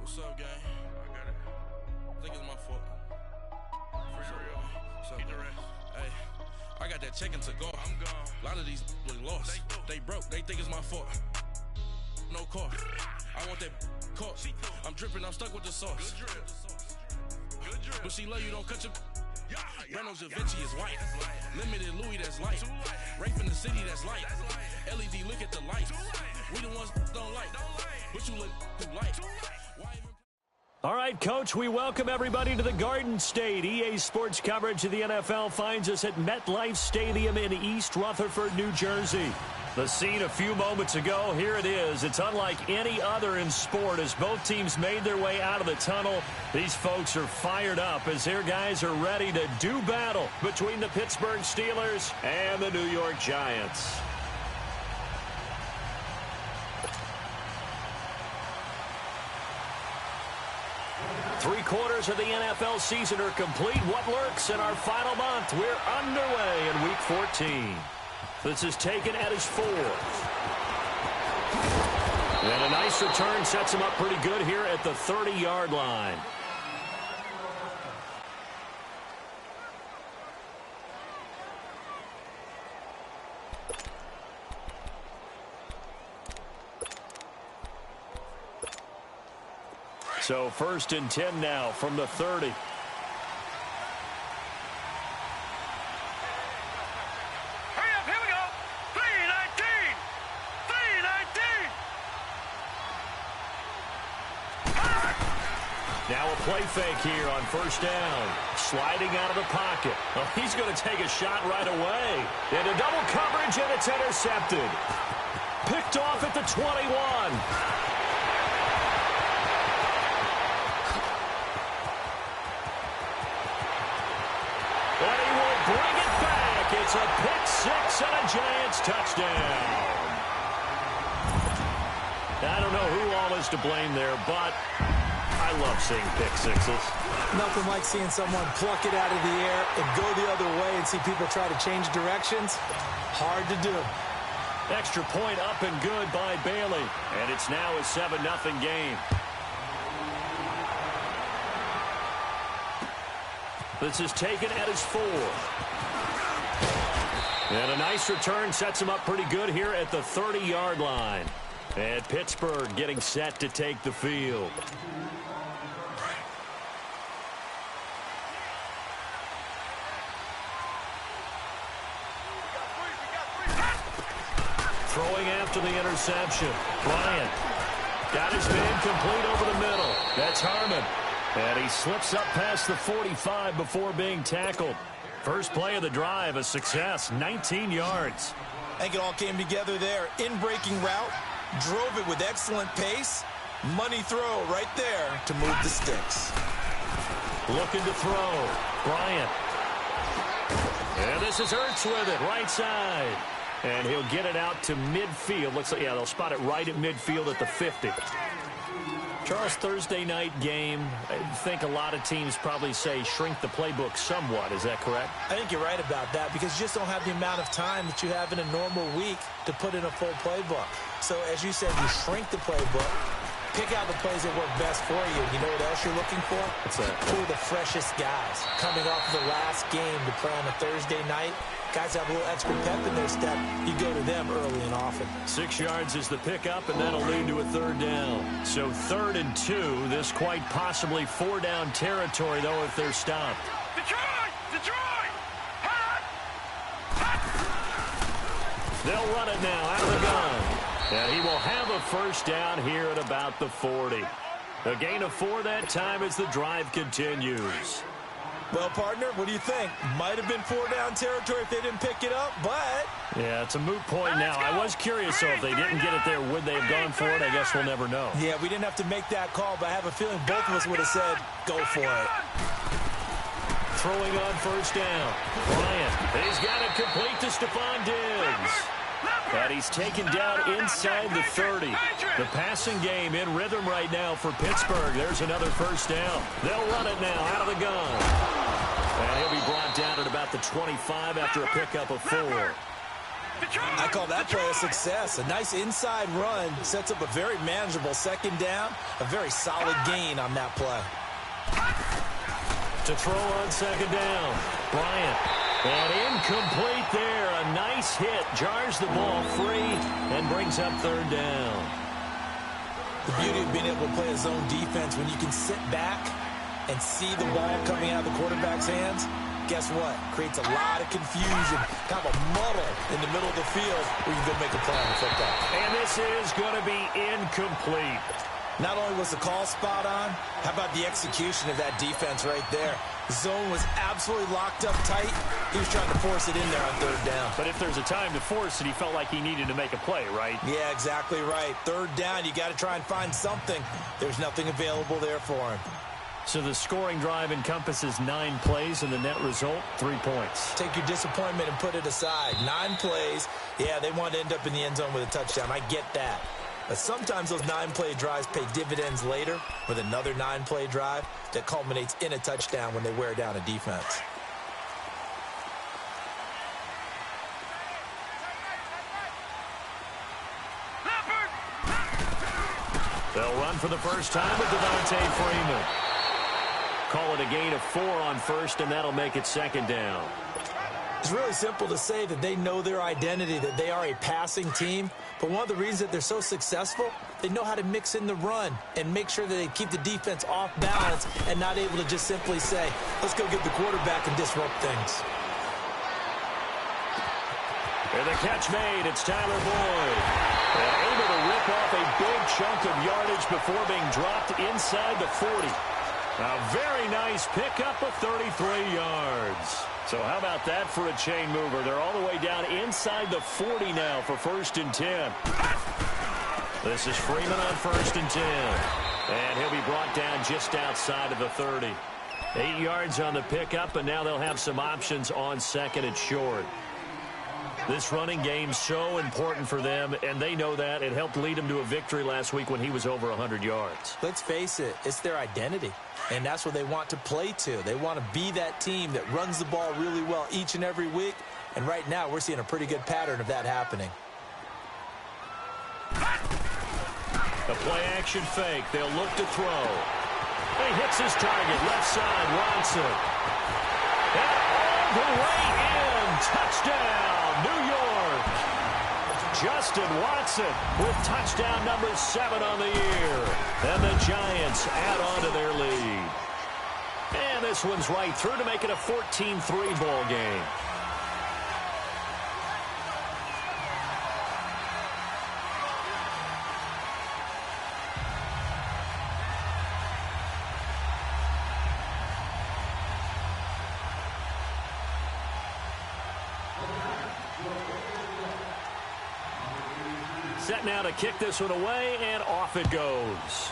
What's up, gang? I got it. I think it's my fault. For real. What's up, hey, I got that chicken to go. I'm gone. A lot of these look lost. They broke. They think it's my fault. No car. I want that caught. I'm dripping. I'm stuck with the sauce. Good drip. Good drip. But she love you. Don't cut your. Reynolds Da Vinci is white. Limited Louis, that's light. Rape in the city, that's light. LED, look at the light. We the ones don't like. But you look who like. All right, Coach, we welcome everybody to the Garden State. EA Sports coverage of the NFL finds us at MetLife Stadium in East Rutherford, New Jersey. The scene a few moments ago, here it is. It's unlike any other in sport as both teams made their way out of the tunnel. These folks are fired up as their guys are ready to do battle between the Pittsburgh Steelers and the New York Giants. Three-quarters of the NFL season are complete. What lurks in our final month? We're underway in Week 14. This is taken at his fourth. And a nice return sets him up pretty good here at the 30-yard line. So 1st and 10 now from the 30. Now a play fake here on 1st down. Sliding out of the pocket. Well, he's going to take a shot right away. Into double coverage, and it's intercepted. Picked off at the 21. And he will bring it back. It's a pick six and a Giants touchdown. I don't know who all is to blame there, but I love seeing pick sixes. Nothing like seeing someone pluck it out of the air and go the other way and see people try to change directions. Hard to do. Extra point up and good by Bailey. And it's now a 7-0 game. This is taken at his fourth. And a nice return sets him up pretty good here at the 30-yard line. And Pittsburgh getting set to take the field. Throwing after the interception. Bryant got his man complete over the middle. That's Harmon. And he slips up past the 45 before being tackled. First play of the drive, a success, 19 yards. I think it all came together there. In-breaking route, drove it with excellent pace. Money throw right there to move the sticks. Looking to throw. Bryant. And this is Ertz with it, right side. And he'll get it out to midfield. Looks like, yeah, they'll spot it right at midfield at the 50. Charles, Thursday night game, I think a lot of teams probably say shrink the playbook somewhat. Is that correct? I think you're right about that because you just don't have the amount of time that you have in a normal week to put in a full playbook. So, as you said, you shrink the playbook, pick out the plays that work best for you. You know what else you're looking for? What's that? Who are the freshest guys coming off the last game to play on a Thursday night? Guys have a little extra pep in their step. You go to them early and often. 6 yards is the pickup, and that'll lead to a 3rd down. So 3rd and 2. This quite possibly 4-down territory, though, if they're stopped. Detroit! Detroit! Hot! Hot! They'll run it now out of the gun. And he will have a 1st down here at about the 40. A gain of 4 that time as the drive continues. Well, partner, what do you think? Might have been 4-down territory if they didn't pick it up, but yeah, it's a moot point now. I was curious, though, if they didn't get it there, would they have gone for it? I guess we'll never know. Yeah, we didn't have to make that call, but I have a feeling both of us would have said, go for it. Throwing on 1st down. Bryant, he's got it complete to Stephon Diggs. And he's taken down inside the 30. The passing game in rhythm right now for Pittsburgh. There's another 1st down. They'll run it now out of the gun. And he'll be brought down at about the 25 after a pickup of 4. I call that play a success. A nice inside run sets up a very manageable second down. A very solid gain on that play. To throw on second down, Bryant. And incomplete there. A nice hit. Jars the ball free and brings up third down. The beauty of being able to play a zone defense when you can sit back and see the ball coming out of the quarterback's hands, guess what? Creates a lot of confusion, kind of a muddle in the middle of the field where you can make a play on the football. And this is going to be incomplete. Not only was the call spot on, how about the execution of that defense right there? The zone was absolutely locked up tight. He was trying to force it in there on third down. But if there's a time to force it, he felt like he needed to make a play, right? Yeah, exactly right. Third down, you got to try and find something. There's nothing available there for him. So the scoring drive encompasses 9 plays, and the net result, 3 points. Take your disappointment and put it aside. 9 plays. Yeah, they want to end up in the end zone with a touchdown. I get that. But sometimes those 9-play drives pay dividends later with another 9-play drive that culminates in a touchdown when they wear down a defense. They'll run for the first time with Devontae Freeman. Call it a gain of 4 on first, and that'll make it second down. It's really simple to say that they know their identity, that they are a passing team. But one of the reasons that they're so successful, they know how to mix in the run and make sure that they keep the defense off balance and not able to just simply say, let's go get the quarterback and disrupt things. And the catch made. It's Tyler Boyd. Able to rip off a big chunk of yardage before being dropped inside the 40. A very nice pickup of 33 yards. So how about that for a chain mover? They're all the way down inside the 40 now for 1st and 10. This is Freeman on 1st and 10. And he'll be brought down just outside of the 30. 8 yards on the pickup, and now they'll have some options on 2nd and short. This running game's so important for them, and they know that. It helped lead them to a victory last week when he was over 100 yards. Let's face it, it's their identity, and that's what they want to play to. They want to be that team that runs the ball really well each and every week, and right now we're seeing a pretty good pattern of that happening. A play-action fake. They'll look to throw. He hits his target, left side, Watson. And all the way in. Touchdown, New York. Justin Watson with touchdown number 7 on the year. And the Giants add on to their lead. And this one's right through to make it a 14-3 ball game. Set now to kick this one away, and off it goes.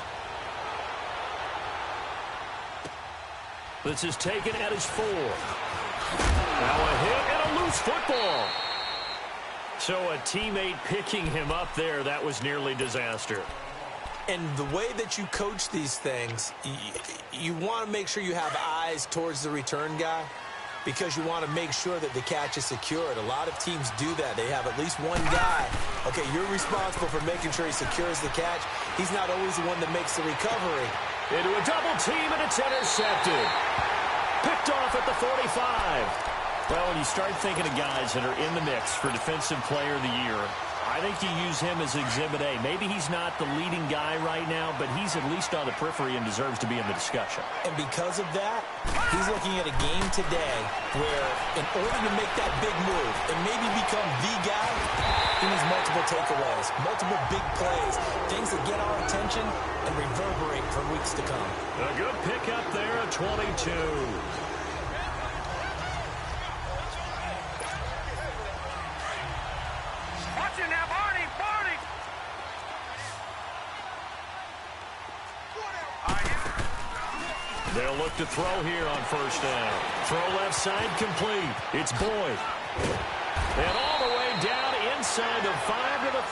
This is taken at his 4. Now a hit and a loose football. So a teammate picking him up there, that was nearly disaster. And the way that you coach these things, you want to make sure you have eyes towards the return guy, because you want to make sure that the catch is secured. A lot of teams do that. They have at least one guy. Okay, you're responsible for making sure he secures the catch. He's not always the one that makes the recovery. Into a double team, and it's intercepted. Picked off at the 45. Well, when you start thinking of guys that are in the mix for Defensive Player of the Year, I think you use him as Exhibit A. Maybe he's not the leading guy right now, but he's at least on the periphery and deserves to be in the discussion. And because of that, he's looking at a game today where in order to make that big move and maybe become the guy, he needs multiple takeaways, multiple big plays, things that get our attention and reverberate for weeks to come. A good pickup there at 22. They'll look to throw here on 1st down. Throw left side complete. It's Boyd. And all the way down inside the 5 to the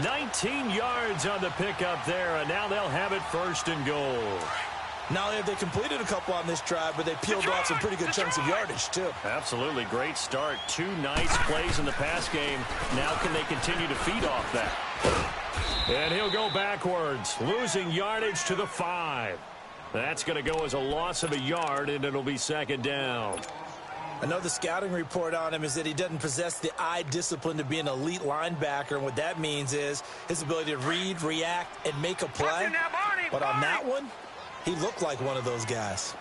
4. 19 yards on the pickup there, and now they'll have it 1st and goal. Not only have they completed a couple on this drive, but they peeled off some pretty good chunks of yardage, too. Absolutely. Great start. 2 nice plays in the pass game. Now can they continue to feed off that? And he'll go backwards, losing yardage to the 5. That's going to go as a loss of a yard, and it'll be second down. Another scouting report on him is that he doesn't possess the eye discipline to be an elite linebacker, and what that means is his ability to read, react, and make a play. But on that one, he looked like one of those guys.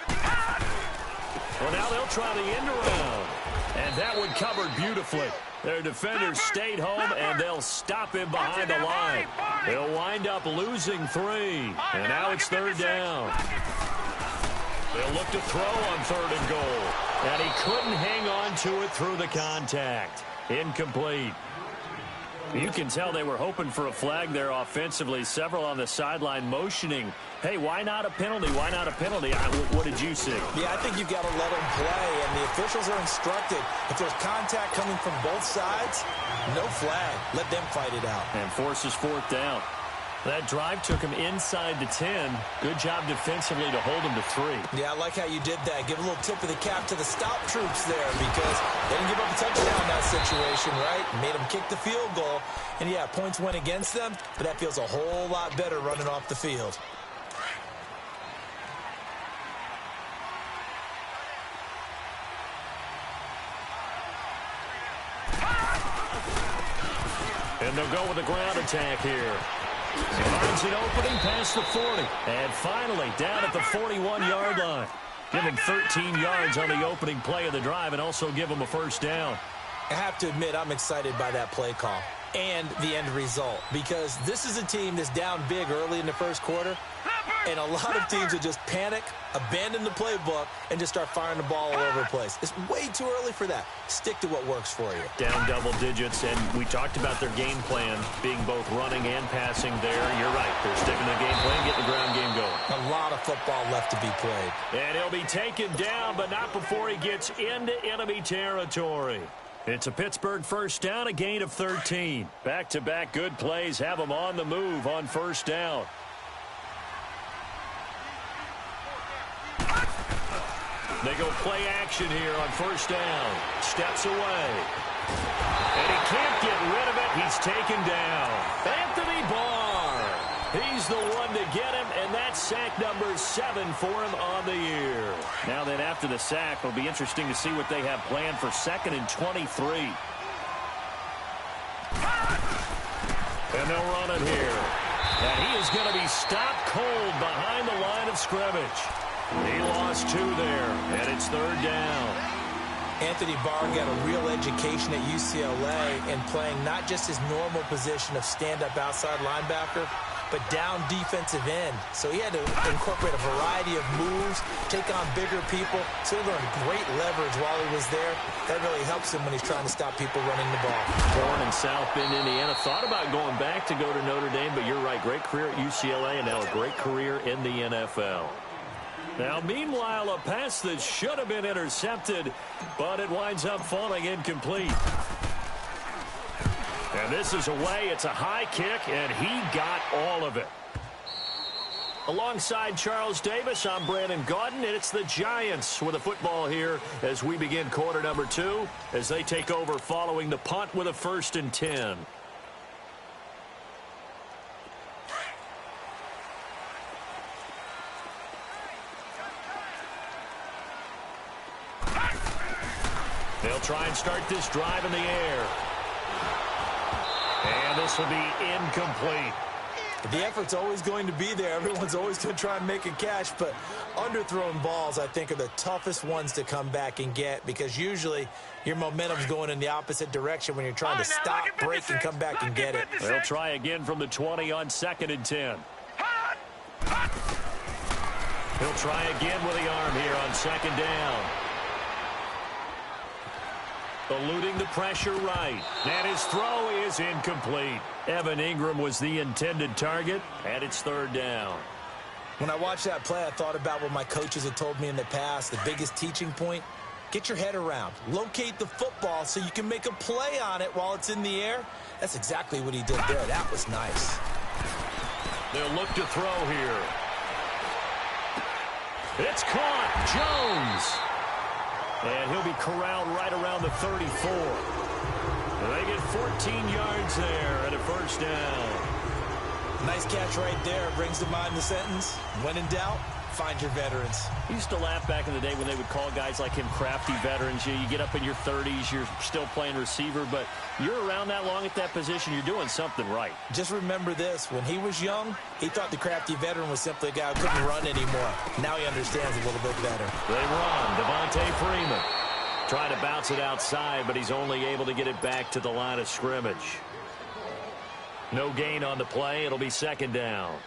Well, now they'll try the end around. And that one covered beautifully. Their defenders stayed home, and they'll stop him behind the line. They'll wind up losing 3. And now it's third down. They'll look to throw on 3rd and goal. And he couldn't hang on to it through the contact. Incomplete. You can tell they were hoping for a flag there offensively. Several on the sideline motioning, hey, why not a penalty? Why not a penalty? What did you see? Yeah, I think you've got to let them play, and the officials are instructed. If there's contact coming from both sides, no flag. Let them fight it out. And forces 4th down. That drive took him inside the 10. Good job defensively to hold him to 3. Yeah, I like how you did that. Give a little tip of the cap to the stop troops there because they didn't give up a touchdown in that situation, right? Made them kick the field goal. And, yeah, points went against them, but that feels a whole lot better running off the field. And they'll go with a ground attack here. He finds an opening past the 40. And finally, down at the 41-yard line. Give him 13 yards on the opening play of the drive and also give him a first down. I have to admit, I'm excited by that play call and the end result because this is a team that's down big early in the first quarter, and a lot of teams will just panic, abandon the playbook, and just start firing the ball all over the place. It's way too early for that. Stick to what works for you. Down double digits, and we talked about their game plan being both running and passing there. You're right. They're sticking to the game plan, getting the ground game going. A lot of football left to be played. And he'll be taken down, but not before he gets into enemy territory. It's a Pittsburgh first down, a gain of 13. Back-to-back good plays have them on the move on first down. They go play action here on first down. Steps away. And he can't get rid of it. He's taken down. Anthony Barr. He's the one to get him, and that's sack number 7 for him on the year. Now then, after the sack, it'll be interesting to see what they have planned for 2nd and 23. And they'll run it here. And he is going to be stopped cold behind the line of scrimmage. He lost 2 there, and it's third down. Anthony Barr got a real education at UCLA in playing not just his normal position of stand-up outside linebacker, but down defensive end. So he had to incorporate a variety of moves, take on bigger people. So he learned great leverage while he was there. That really helps him when he's trying to stop people running the ball. Born in South Bend, Indiana. Thought about going back to go to Notre Dame, but you're right. Great career at UCLA and now a great career in the NFL. Now, meanwhile, a pass that should have been intercepted, but it winds up falling incomplete. And this is away. It's a high kick, and he got all of it. Alongside Charles Davis, I'm Brandon Gaudin, and it's the Giants with a football here as we begin quarter number 2 as they take over following the punt with a 1st and 10. They'll try and start this drive in the air. And this will be incomplete. The effort's always going to be there. Everyone's always going to try and make a catch, but underthrown balls, I think, are the toughest ones to come back and get because usually your momentum's going in the opposite direction when you're trying to stop, break, and come back and get it. They'll try again from the 20 on 2nd and 10. He'll try again with the arm here on 2nd down. Eluding the pressure right. And his throw is incomplete. Evan Ingram was the intended target, and it's 3rd down. When I watched that play, I thought about what my coaches had told me in the past. The biggest teaching point, get your head around. Locate the football so you can make a play on it while it's in the air. That's exactly what he did there. That was nice. They'll look to throw here. It's caught. Jones. And he'll be corralled right around the 34. And they get 14 yards there and a first down. Nice catch right there. Brings to mind the sentence, when in doubt, find your veterans. I used to laugh back in the day when they would call guys like him crafty veterans. You get up in your 30s, you're still playing receiver, but you're around that long at that position, you're doing something right. Just remember this. When he was young, he thought the crafty veteran was simply a guy who couldn't run anymore. Now he understands a little bit better. They run. Devontae Freeman trying to bounce it outside, but he's only able to get it back to the line of scrimmage. No gain on the play. It'll be second down.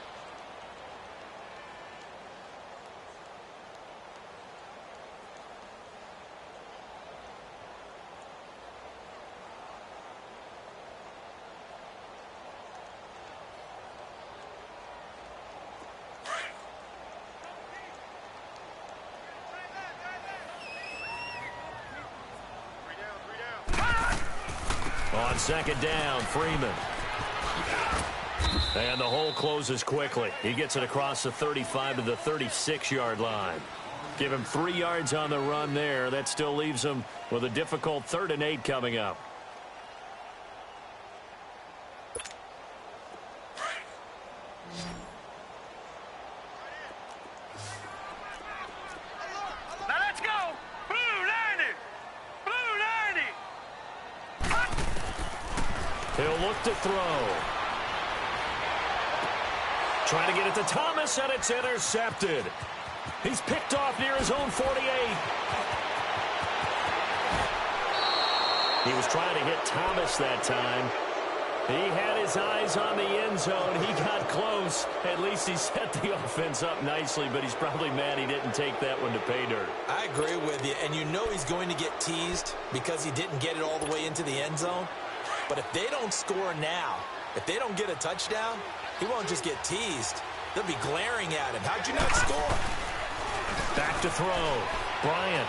On second down, Freeman. And the hole closes quickly. He gets it across the 35 to the 36-yard line. Give him 3 yards on the run there. That still leaves him with a difficult 3rd and 8 coming up. Now let's go. Blue 90. Blue 90. He'll look to throw. Trying to get it to Thomas, and it's intercepted. He's picked off near his own 48. He was trying to hit Thomas that time. He had his eyes on the end zone. He got close. At least he set the offense up nicely, but he's probably mad he didn't take that one to pay dirt. I agree with you, and you know he's going to get teased because he didn't get it all the way into the end zone. But if they don't score now, if they don't get a touchdown, he won't just get teased. They'll be glaring at him. How'd you not score? Back to throw. Bryant.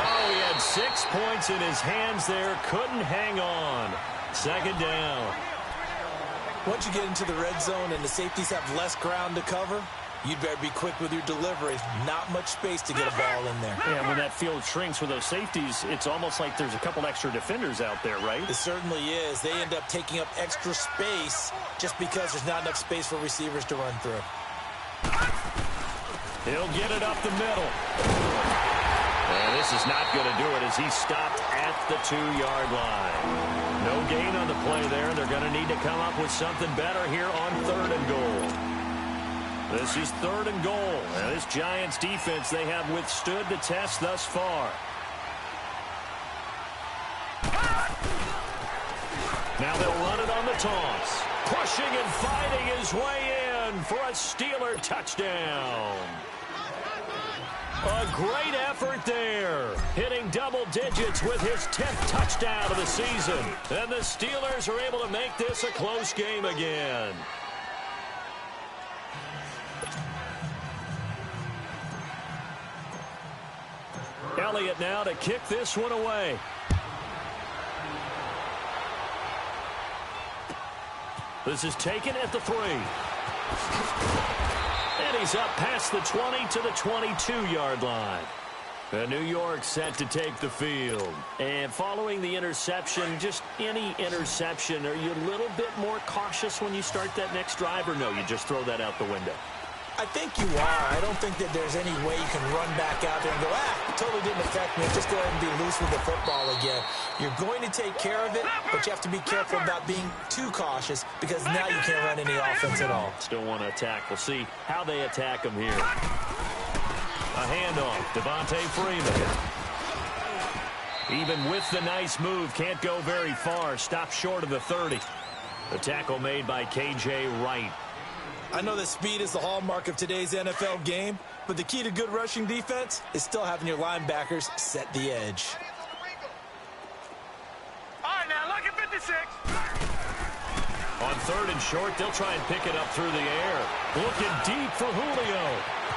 Oh, he had 6 points in his hands there. Couldn't hang on. Second down. Once you get into the red zone and the safeties have less ground to cover, you'd better be quick with your delivery. Not much space to get a ball in there. Yeah, when that field shrinks with those safeties, it's almost like there's a couple extra defenders out there, right? It certainly is. They end up taking up extra space just because there's not enough space for receivers to run through. He'll get it up the middle. And this is not going to do it as he stopped at the 2-yard line. No gain on the play there. They're going to need to come up with something better here on 3rd and goal. This is 3rd and goal. And this Giants defense, they have withstood the test thus far. Now they'll run it on the toss. Pushing and fighting his way in for a Steeler touchdown. A great effort there. Hitting double digits with his 10th touchdown of the season. And the Steelers are able to make this a close game again. Elliott now to kick this one away. This is taken at the 3. And he's up past the 20 to the 22-yard line. And New York set to take the field. And following the interception, just any interception, are you a little bit more cautious when you start that next drive, or no, you just throw that out the window? I think you are. I don't think that there's any way you can run back out there and go, it totally didn't affect me. Just go ahead and be loose with the football again. You're going to take care of it, but you have to be careful about being too cautious because now you can't run any offense at all. Still want to attack. We'll see how they attack him here. A handoff. Devontae Freeman. Even with the nice move, can't go very far. Stopped short of the 30. The tackle made by K.J. Wright. I know that speed is the hallmark of today's NFL game, but the key to good rushing defense is still having your linebackers set the edge. All right, now look at 56. On 3rd and short, they'll try and pick it up through the air. Looking deep for Julio.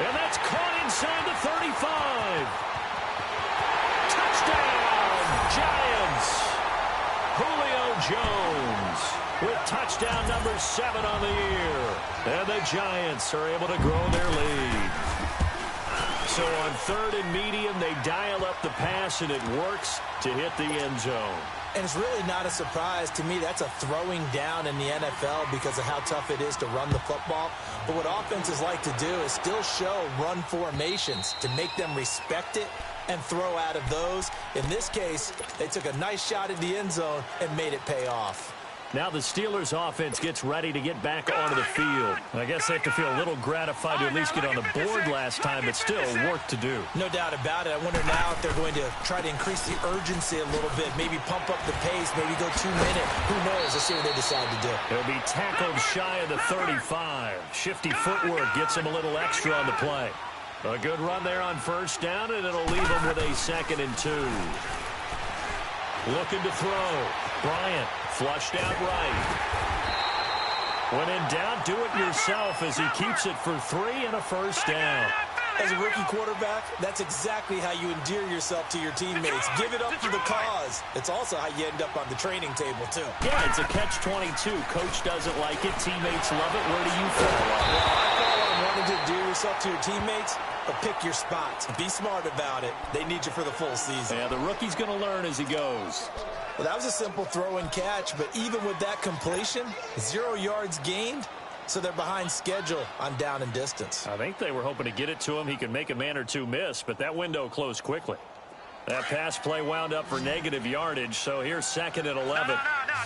And that's caught inside the 35. Touchdown, Giants. Julio Jones with touchdown number 7 on the year. And the Giants are able to grow their lead. So on 3rd and medium, they dial up the pass, and it works to hit the end zone. And it's really not a surprise to me. That's a throwing down in the NFL because of how tough it is to run the football. But what offenses like to do is still show run formations to make them respect it and throw out of those. In this case, they took a nice shot at the end zone and made it pay off. Now the Steelers offense gets ready to get back onto the field. I guess they have to feel a little gratified to at least get on the board last time, but still work to do. No doubt about it. I wonder now if they're going to try to increase the urgency a little bit, maybe pump up the pace, maybe go 2 minute. Who knows? Let's see what they decide to do. They'll be tackled shy of the 35. Shifty footwork gets him a little extra on the play. A good run there on 1st down, and it'll leave him with a 2nd and 2. Looking to throw. Bryant flushed out right. When in doubt, do it yourself as he keeps it for 3 and a 1st down. As a rookie quarterback, that's exactly how you endear yourself to your teammates. Give it up for the cause. It's also how you end up on the training table, too. Yeah, it's a catch-22. Coach doesn't like it. Teammates love it. Where do you fall? Well, I fall on wanting to endear yourself to your teammates, but pick your spots. Be smart about it. They need you for the full season. Yeah, the rookie's going to learn as he goes. Well, that was a simple throw and catch, but even with that completion, 0 yards gained, so they're behind schedule on down and distance. I think they were hoping to get it to him. He could make a man or two miss, but that window closed quickly. That pass play wound up for negative yardage, so here's 2nd and 11. No,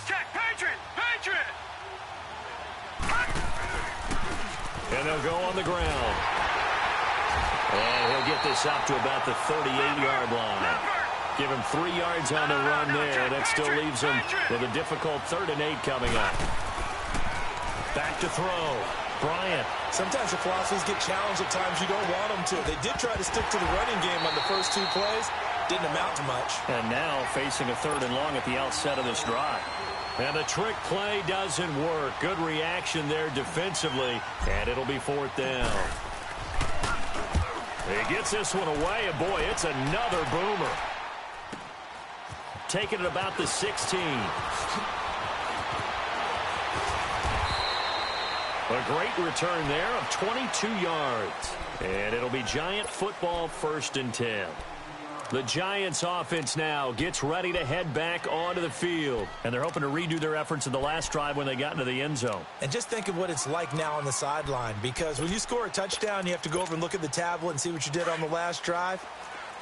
check, Patriot! And they'll go on the ground. And he'll get this up to about the 38-yard line. Give him 3 yards on the run there. That still leaves him with a difficult 3rd and 8 coming up. Back to throw. Bryant. Sometimes your philosophies get challenged at times you don't want them to. They did try to stick to the running game on the first 2 plays. Didn't amount to much. And now facing a 3rd and long at the outset of this drive. And the trick play doesn't work. Good reaction there defensively. And it'll be 4th down. He gets this one away, and boy, it's another boomer. Taking it about the 16. A great return there of 22 yards. And it'll be Giant football 1st and 10. The Giants offense now gets ready to head back onto the field. And they're hoping to redo their efforts in the last drive when they got into the end zone. And just think of what it's like now on the sideline. Because when you score a touchdown, you have to go over and look at the tablet and see what you did on the last drive.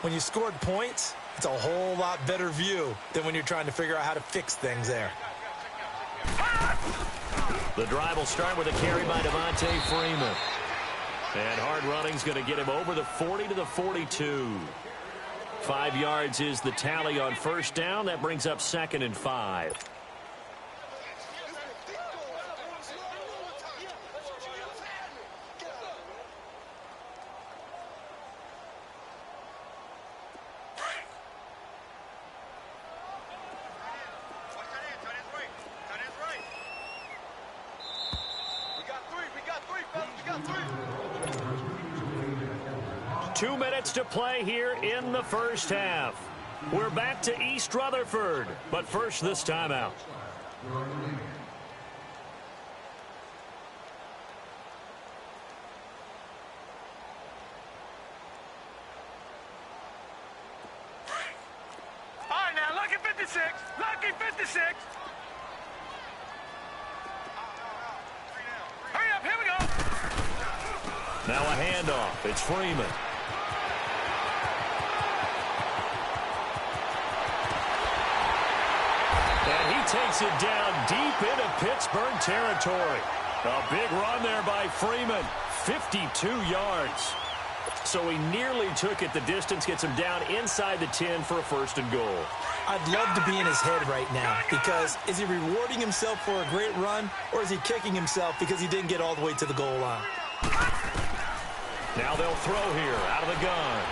When you scored points, it's a whole lot better view than when you're trying to figure out how to fix things there. The drive will start with a carry by Devontae Freeman. And hard running's going to get him over the 40 to the 42. 5 yards is the tally on 1st down. That brings up 2nd and 5. To play here in the 1st half. We're back to East Rutherford, but first this timeout. All right, now, lucky 56. Lucky 56. Hurry up, here we go. Now a handoff. It's Freeman. And he takes it down deep into Pittsburgh territory. A big run there by Freeman. 52 yards. So he nearly took it the distance, gets him down inside the 10 for a 1st and goal. I'd love to be in his head right now because is he rewarding himself for a great run or is he kicking himself because he didn't get all the way to the goal line? Now they'll throw here out of the gun.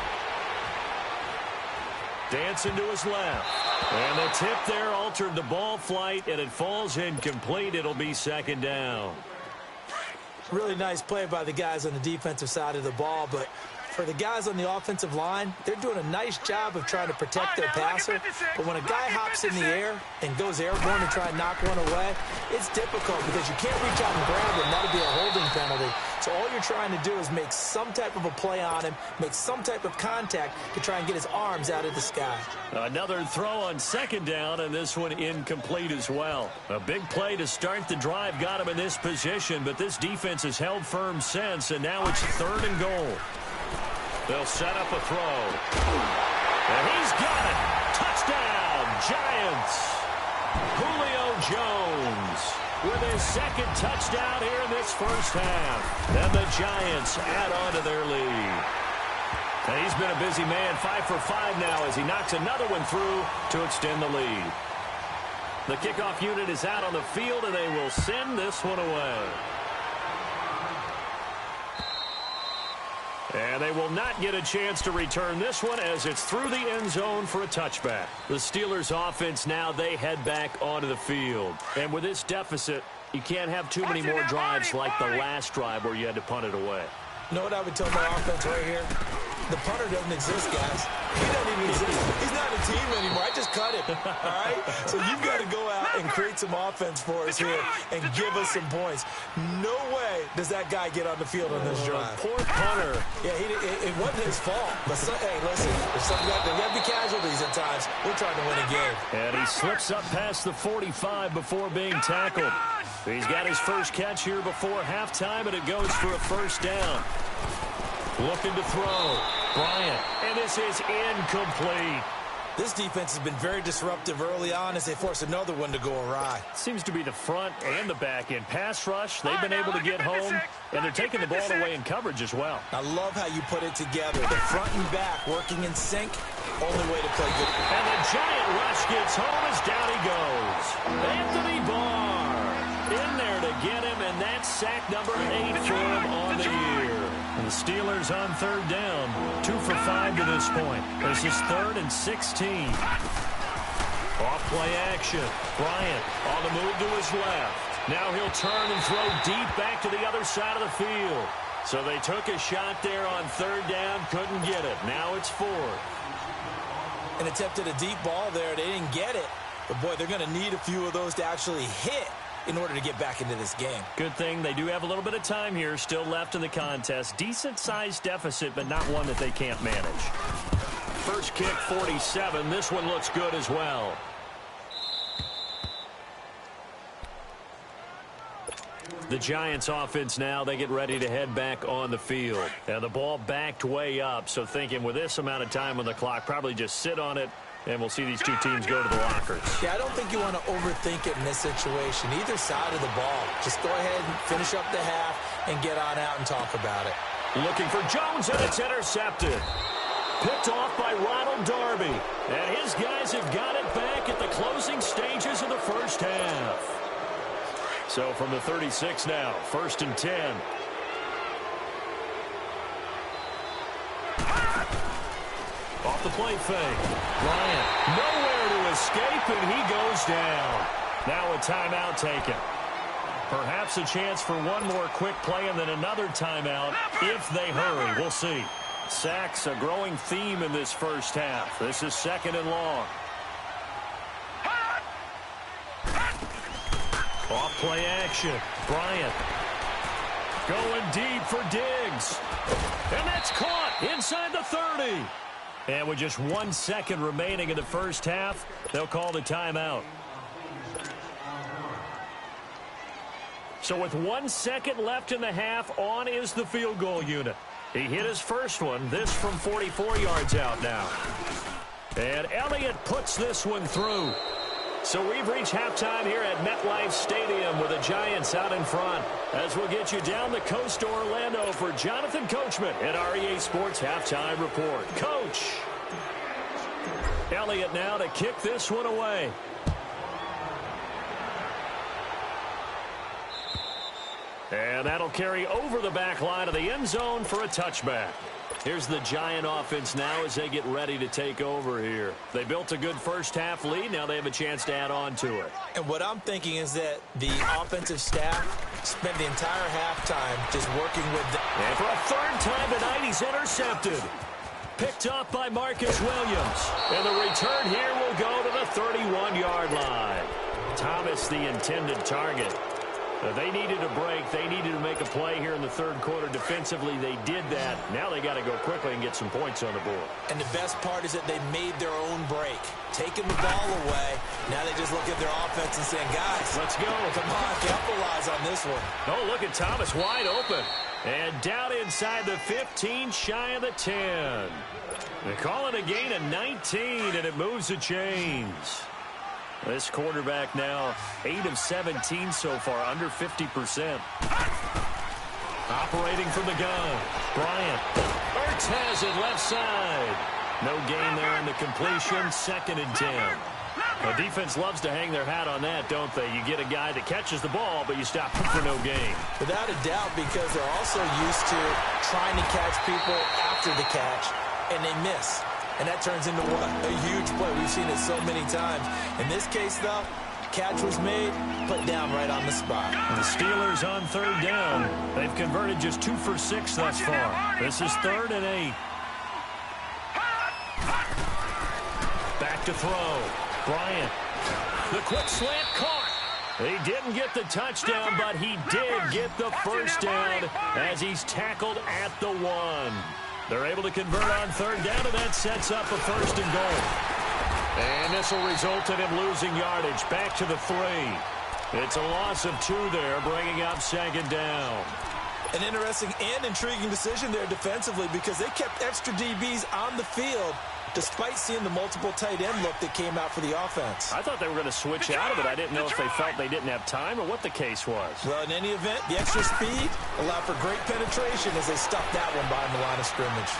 Dancing to his left. And the tip there altered the ball flight, and it falls incomplete. It'll be 2nd down. Really nice play by the guys on the defensive side of the ball, but for the guys on the offensive line, they're doing a nice job of trying to protect their passer. But when a guy hops in the air and goes airborne to try and knock one away, it's difficult because you can't reach out and grab him. That'll be a holding penalty. So all you're trying to do is make some type of a play on him, make some type of contact to try and get his arms out of the sky. Another throw on second down, and this one incomplete as well. A big play to start the drive got him in this position, but this defense has held firm since, and now it's 3rd and goal. They'll set up a throw. And he's got it. Touchdown, Giants. Julio Jones with his second touchdown here in this first half. And the Giants add on to their lead. And he's been a busy man, 5 for 5 now as he knocks another one through to extend the lead. The kickoff unit is out on the field, and they will send this one away. And they will not get a chance to return this one as it's through the end zone for a touchback. The Steelers offense now, they head back onto the field. And with this deficit, you can't have too many more drives like the last drive where you had to punt it away. You know what I would tell my offense right here? The punter doesn't exist, guys. He doesn't even exist. He's not a team anymore. I just cut him, all right? So you've got to go out and create some offense for us here and give us some points. No way does that guy get on the field on this drive. Poor punter. Yeah, it wasn't his fault. But, hey, listen, there's got to be casualties at times. We're trying to win a game. And he slips up past the 45 before being tackled. He's got his first catch here before halftime, and it goes for a first down. Looking to throw. Bryant. And this is incomplete. This defense has been very disruptive early on as they force another one to go awry. Seems to be the front and the back end. Pass rush, they've been able to get home, and they're taking the ball away in coverage as well. I love how you put it together. The front and back working in sync. Only way to play good. And the giant rush gets home as down he goes. Anthony Barr in there to get him, and that's sack number 8 for him on the year. And the Steelers on 3rd down, 2 for 5 to this point. This is 3rd and 16. Off play action. Bryant on the move to his left. Now he'll turn and throw deep back to the other side of the field. So they took a shot there on 3rd down, couldn't get it. Now it's 4th. And attempted a deep ball there. They didn't get it. But, boy, they're going to need a few of those to actually hit in order to get back into this game. Good thing they do have a little bit of time here still left in the contest. Decent-sized deficit, but not one that they can't manage. First kick, 47. This one looks good as well. The Giants offense now, they get ready to head back on the field. And the ball backed way up, so thinking with this amount of time on the clock, probably just sit on it, and we'll see these two teams go to the lockers. Yeah, I don't think you want to overthink it in this situation. Either side of the ball. Just go ahead and finish up the half and get on out and talk about it. Looking for Jones, and it's intercepted. Picked off by Ronald Darby. And his guys have got it back at the closing stages of the first half. So from the 36 now, 1st and 10. Off the play fake. Bryant nowhere to escape, and he goes down. Now a timeout taken. Perhaps a chance for one more quick play and then another timeout if they hurry. We'll see. Sacks a growing theme in this first half. This is 2nd and long. Off play action. Bryant going deep for Diggs. And that's caught inside the 30. And with just 1 second remaining in the first half, they'll call the timeout. So with 1 second left in the half, on is the field goal unit. He hit his first one, this from 44 yards out now. And Elliott puts this one through. So we've reached halftime here at MetLife Stadium with the Giants out in front. As we'll get you down the coast to Orlando for Jonathan Coachman at REA Sports Halftime Report. Coach. Elliott now to kick this one away. And that'll carry over the back line of the end zone for a touchback. Here's the Giant offense now as they get ready to take over here. They built a good first half lead. Now they have a chance to add on to it. And what I'm thinking is that the offensive staff spent the entire halftime just working with them. And for a 3rd time tonight, he's intercepted. Picked up by Marcus Williams. And the return here will go to the 31-yard line. Thomas, the intended target. They needed a break. They needed to make a play here in the third quarter defensively. They did that. Now they got to go quickly and get some points on the board. And the best part is that they made their own break. Taking the ball away. Now they just look at their offense and saying, guys, let's go. Come on, capitalize on this one. Oh, look at Thomas wide open. And down inside the 15, shy of the 10. They call it a gain of 19, and it moves the chains. This quarterback now 8 of 17 so far, under 50%. Operating from the gun. Bryant. Ertz has it left side. No gain there in the completion. 2nd and 10. The defense loves to hang their hat on that, don't they? You get a guy that catches the ball, but you stop him for no gain. Without a doubt, because they're also used to trying to catch people after the catch, and they miss. And that turns into what? A huge play. We've seen it so many times. In this case, though, catch was made, put down right on the spot. And the Steelers on 3rd down. They've converted just 2 for 6 thus far. This is 3rd and 8. Back to throw. Bryant. The quick slant caught. He didn't get the touchdown, but he did get the first down as he's tackled at the 1. They're able to convert on 3rd down, and that sets up a 1st and goal. And this will result in him losing yardage. Back to the 3. It's a loss of 2 there, bringing up 2nd down. An interesting and intriguing decision there defensively because they kept extra DBs on the field despite seeing the multiple tight end look that came out for the offense. I thought they were going to switch out of it. I didn't know if they felt they didn't have time or what the case was. Well, in any event, the extra speed allowed for great penetration as they stuffed that one behind the line of scrimmage.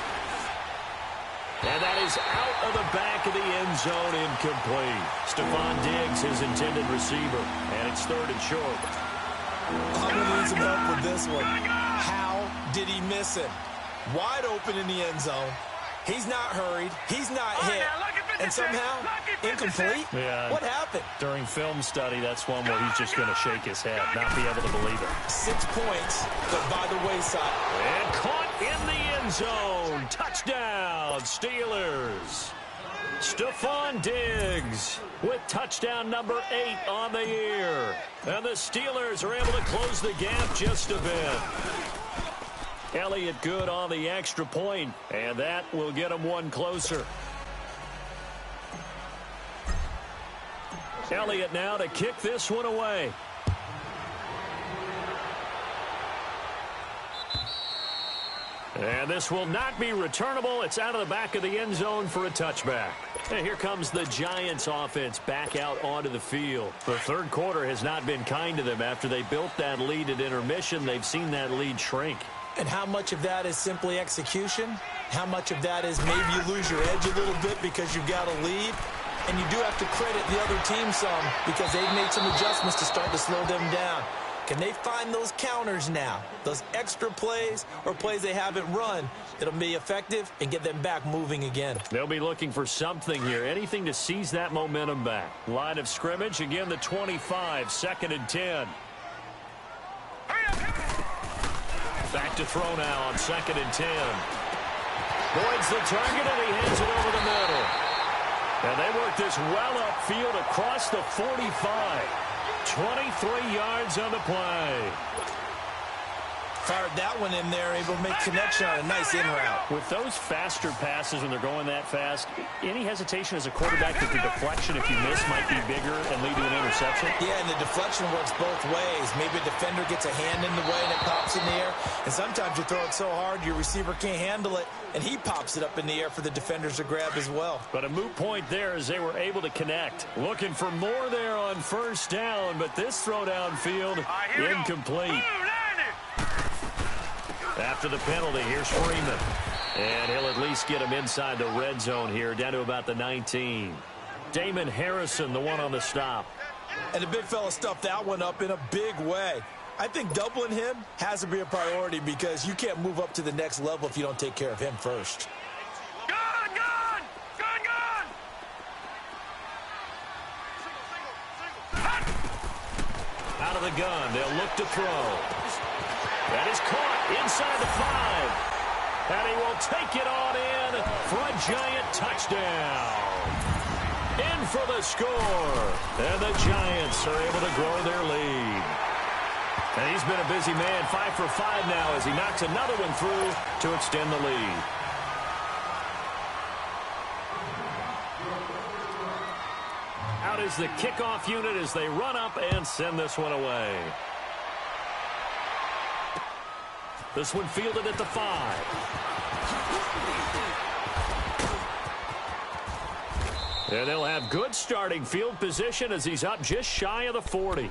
And that is out of the back of the end zone, incomplete. Stephon Diggs, his intended receiver, and it's 3rd and short. I'm going to need some help with this one. How did he miss it? Wide open in the end zone. He's not hurried. He's not hit. And somehow, incomplete? Yeah. What happened? During film study, that's one where he's just going to shake his head, not be able to believe it. 6 points, but by the wayside. And caught in the end zone. Touchdown, Steelers. Stephon Diggs with touchdown number 8 on the year. And the Steelers are able to close the gap just a bit. Elliott good on the extra point, and that will get him 1 closer. Elliott now to kick this one away. And this will not be returnable. It's out of the back of the end zone for a touchback. And here comes the Giants offense back out onto the field. The third quarter has not been kind to them. After they built that lead at intermission, they've seen that lead shrink. And how much of that is simply execution? How much of that is maybe you lose your edge a little bit because you've got a lead? And you do have to credit the other team some because they've made some adjustments to start to slow them down. Can they find those counters now, those extra plays or plays they haven't run that'll be effective and get them back moving again? They'll be looking for something here, anything to seize that momentum back. Line of scrimmage, again the 25, 2nd and 10. Back to throw now on 2nd and 10. Boyd's the target, and he hands it over the middle. And they work this well upfield across the 45. 23 yards on the play. Fired that one in there, able to make connection on a nice in route. With those faster passes when they're going that fast, any hesitation as a quarterback that the deflection, if you miss, might be bigger and lead to an interception? Yeah, and the deflection works both ways. Maybe a defender gets a hand in the way and it pops in the air. And sometimes you throw it so hard your receiver can't handle it, and he pops it up in the air for the defenders to grab as well. But a moot point there as they were able to connect. Looking for more there on 1st down, but this throw downfield incomplete. After the penalty, here's Freeman. And he'll at least get him inside the red zone here, down to about the 19. Damon Harrison, the one on the stop. And the big fella stuffed that one up in a big way. I think doubling him has to be a priority because you can't move up to the next level if you don't take care of him first. Gun! Gun! Gun! Gun! Out of the gun, they'll look to throw. That is caught inside the 5. And he will take it on in for a Giant touchdown. In for the score. And the Giants are able to grow their lead. And he's been a busy man, 5 for 5 now as he knocks another one through to extend the lead. Out is the kickoff unit as they run up and send this one away. This one fielded at the 5. And they'll have good starting field position as he's up just shy of the 40.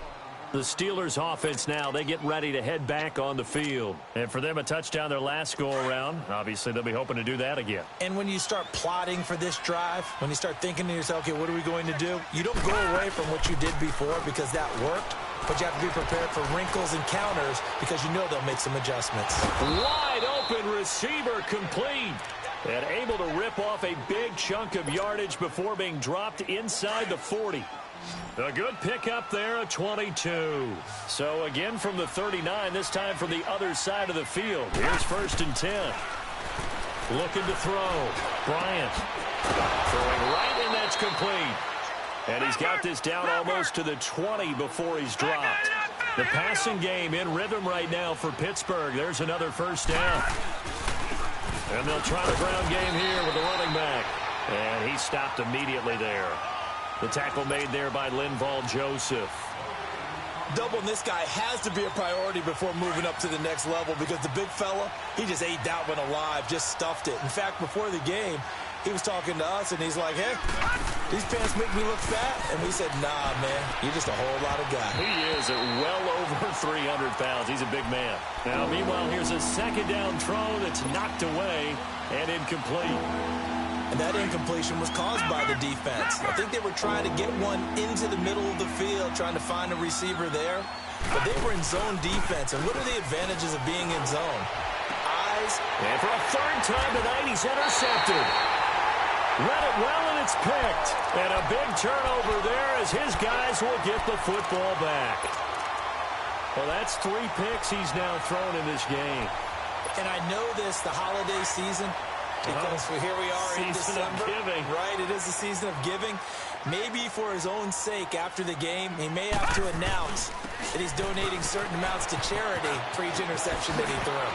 The Steelers offense now, they get ready to head back on the field. And for them, a touchdown their last go-around. Obviously, they'll be hoping to do that again. And when you start plotting for this drive, when you start thinking to yourself, okay, what are we going to do? You don't go away from what you did before because that worked. But you have to be prepared for wrinkles and counters because you know they'll make some adjustments. Wide open receiver complete. And able to rip off a big chunk of yardage before being dropped inside the 40. A good pickup there, a 22. So again from the 39, this time from the other side of the field. Here's 1st and 10. Looking to throw. Bryant throwing right, and that's complete. And he's got this down almost to the 20 before he's dropped. The passing game in rhythm right now for Pittsburgh. There's another 1st down. And they'll try the ground game here with the running back. And he stopped immediately there. The tackle made there by Linval Joseph. Doubling this guy has to be a priority before moving up to the next level because the big fella, he just ate that one alive, just stuffed it. In fact, before the game, he was talking to us, and he's like, hey, these pants make me look fat. And we said, nah, man, you're just a whole lot of guy. He is at well over 300 pounds. He's a big man. Now, meanwhile, here's a 2nd down throw that's knocked away and incomplete. And that incompletion was caused by the defense. I think they were trying to get one into the middle of the field, trying to find a receiver there. But they were in zone defense. And what are the advantages of being in zone? Eyes. And for a 3rd time tonight, he's intercepted. Read it well, and it's picked. And a big turnover there as his guys will get the football back. Well, that's 3 picks he's now thrown in this game. And I know this, the holiday season, because here we are in December. Season of giving. Right, it is the season of giving. Maybe for his own sake after the game, he may have to announce that he's donating certain amounts to charity for each interception that he threw.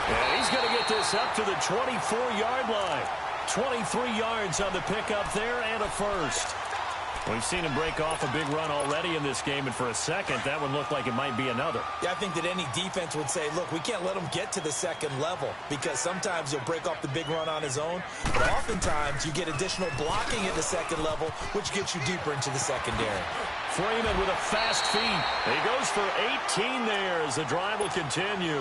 And he's going to get this up to the 24-yard line. 23 yards on the pickup there and a 1st. We've seen him break off a big run already in this game, and for a second, that one looked like it might be another. Yeah, I think that any defense would say, look, we can't let him get to the 2nd level because sometimes he'll break off the big run on his own, but oftentimes you get additional blocking at the 2nd level, which gets you deeper into the secondary. Freeman with a fast feet. He goes for 18 there as the drive will continue.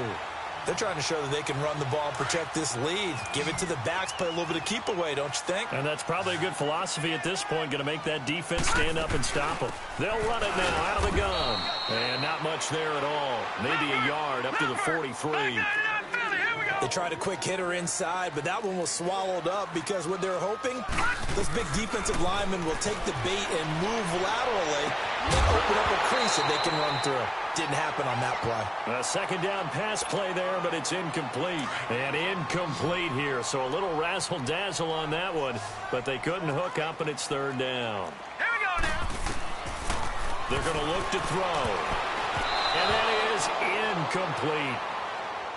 They're trying to show that they can run the ball and protect this lead. Give it to the backs, play a little bit of keep away, don't you think? And that's probably a good philosophy at this point, going to make that defense stand up and stop them. They'll run it now out of the gun. And not much there at all. Maybe a yard up to the 43. They tried a quick hitter inside, but that one was swallowed up because what they're hoping, those big defensive linemen will take the bait and move laterally and open up a crease that they can run through. Didn't happen on that play. A 2nd down pass play there, but it's incomplete. And incomplete here, so a little razzle-dazzle on that one, but they couldn't hook up, and it's 3rd down. Here we go now. They're going to look to throw. And that is incomplete.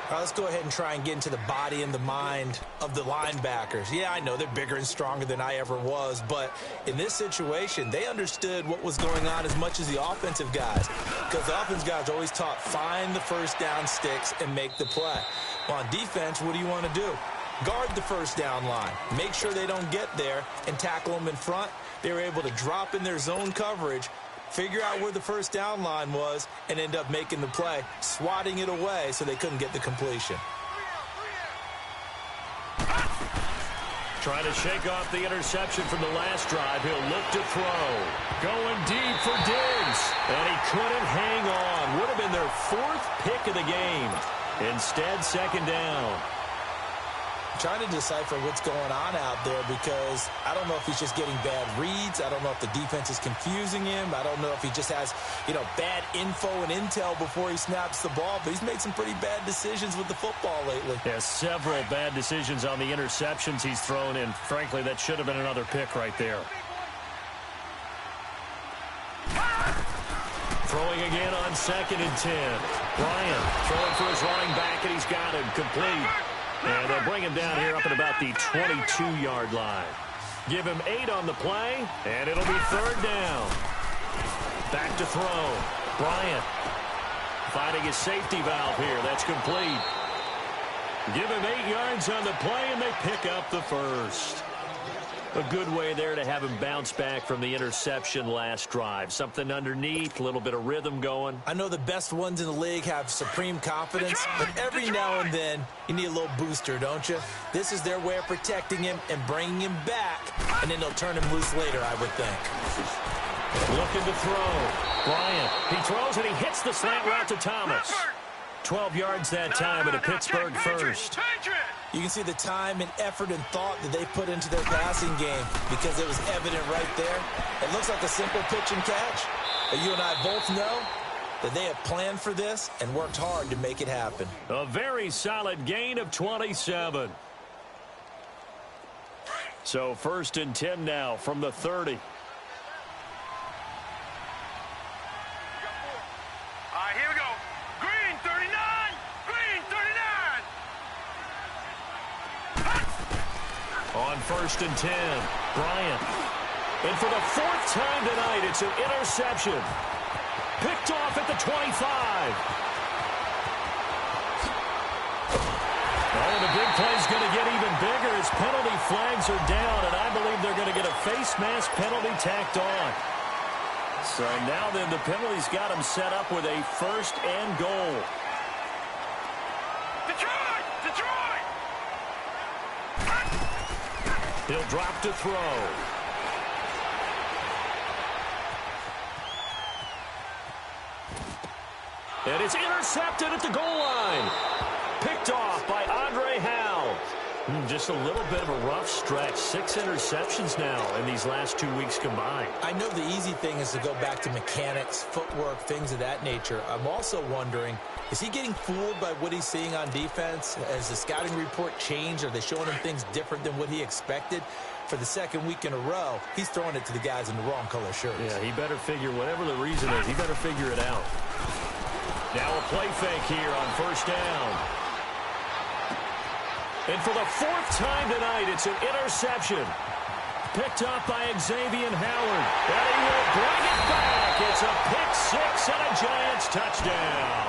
All right, let's go ahead and try and get into the body and the mind of the linebackers. Yeah, I know they're bigger and stronger than I ever was, but in this situation, they understood what was going on as much as the offensive guys, because the offensive guys always taught find the 1st down sticks and make the play. Well, on defense, what do you want to do? Guard the 1st down line. Make sure they don't get there and tackle them in front. They were able to drop in their zone coverage, figure out where the 1st down line was, and end up making the play, swatting it away so they couldn't get the completion. Trying to shake off the interception from the last drive. He'll look to throw. Going deep for Diggs. And he couldn't hang on. Would have been their 4th pick of the game. Instead, 2nd down. Trying to decipher what's going on out there because I don't know if he's just getting bad reads. I don't know if the defense is confusing him. I don't know if he just has, bad info and intel before he snaps the ball. But he's made some pretty bad decisions with the football lately. Yeah, several bad decisions on the interceptions he's thrown in. Frankly, that should have been another pick right there. Throwing again on 2nd and 10. Bryant throwing for his running back, and he's got him complete. And they'll bring him down here up at about the 22-yard line. Give him 8 on the play, and it'll be 3rd down. Back to throw. Bryant finding his safety valve here. That's complete. Give him 8 yards on the play, and they pick up the first. A good way there to have him bounce back from the interception last drive. Something underneath, a little bit of rhythm going. I know the best ones in the league have supreme confidence, but every now and then you need a little booster, don't you? This is their way of protecting him and bringing him back, and then they'll turn him loose later, I would think. Looking to throw. Bryant, he throws and he hits the slant route to Thomas. 12 yards that time at a Pittsburgh first. You can see the time and effort and thought that they put into their passing game because it was evident right there. It looks like a simple pitch and catch, but you and I both know that they have planned for this and worked hard to make it happen. A very solid gain of 27. So 1st and 10 now from the 30. Here we go. Green 39. Green 39. On 1st and 10, Bryant. And for the 4th time tonight, it's an interception. Picked off at the 25. Oh, and the big play's going to get even bigger as penalty flags are down, and I believe they're going to get a face mask penalty tacked on. So now then the penalty's got him set up with a 1st and goal. Detroit! Detroit! He'll drop to throw. And it's intercepted at the goal line. Picked off by Andre Howe. Just a little bit of a rough stretch. 6 interceptions now in these last 2 weeks combined. I know the easy thing is to go back to mechanics, footwork, things of that nature. I'm also wondering, is he getting fooled by what he's seeing on defense? Has the scouting report changed? Are they showing him things different than what he expected? For the 2nd week in a row, he's throwing it to the guys in the wrong color shirts. Yeah, he better figure, whatever the reason is, he better figure it out. Now a play fake here on 1st down. And for the 4th time tonight, it's an interception. Picked up by Xavier Howard. And he will bring it back. It's a pick 6 and a Giants touchdown.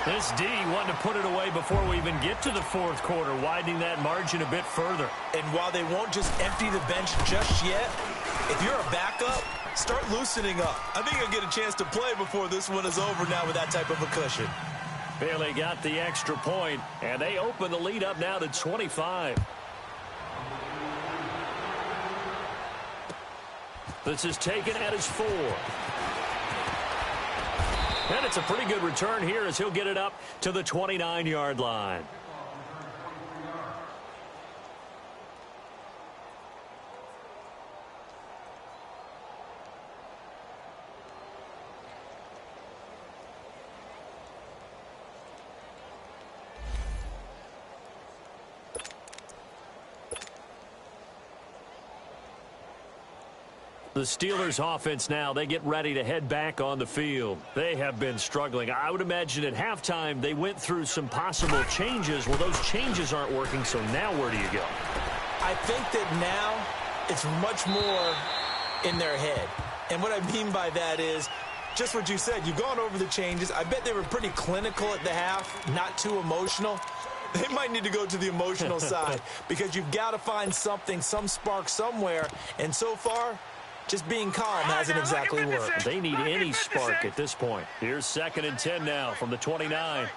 This D wanted to put it away before we even get to the 4th quarter, widening that margin a bit further. And while they won't just empty the bench just yet, if you're a backup, start loosening up. I think you'll get a chance to play before this one is over now with that type of a cushion. Barely got the extra point, and they open the lead up now to 25. This is taken at his 4. And it's a pretty good return here as he'll get it up to the 29-yard line. The Steelers offense now, they get ready to head back on the field. They have been struggling. I would imagine at halftime they went through some possible changes. Well, those changes aren't working, so now where do you go? I think that now it's much more in their head. And what I mean by that is just what you said. You've gone over the changes. I bet they were pretty clinical at the half, not too emotional. They might need to go to the emotional side because you've got to find something, some spark somewhere. And so far, just being calm hasn't exactly worked. They need any spark at this point. Here's 2nd and 10 now from the 29.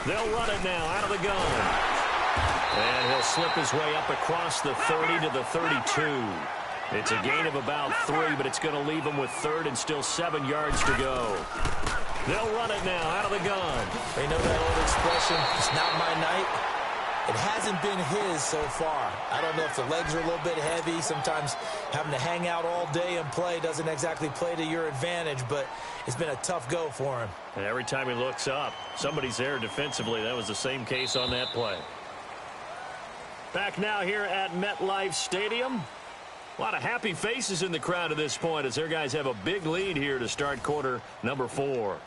They'll run it now out of the gun. And he'll slip his way up across the 30 to the 32. It's a gain of about 3, but it's going to leave him with 3rd and still 7 yards to go. They'll run it now out of the gun. They know that old expression, it's not my night. It hasn't been his so far. I don't know if the legs are a little bit heavy. Sometimes having to hang out all day and play doesn't exactly play to your advantage, but it's been a tough go for him. And every time he looks up, somebody's there defensively. That was the same case on that play. Back now here at MetLife Stadium. A lot of happy faces in the crowd at this point as their guys have a big lead here to start quarter number 4.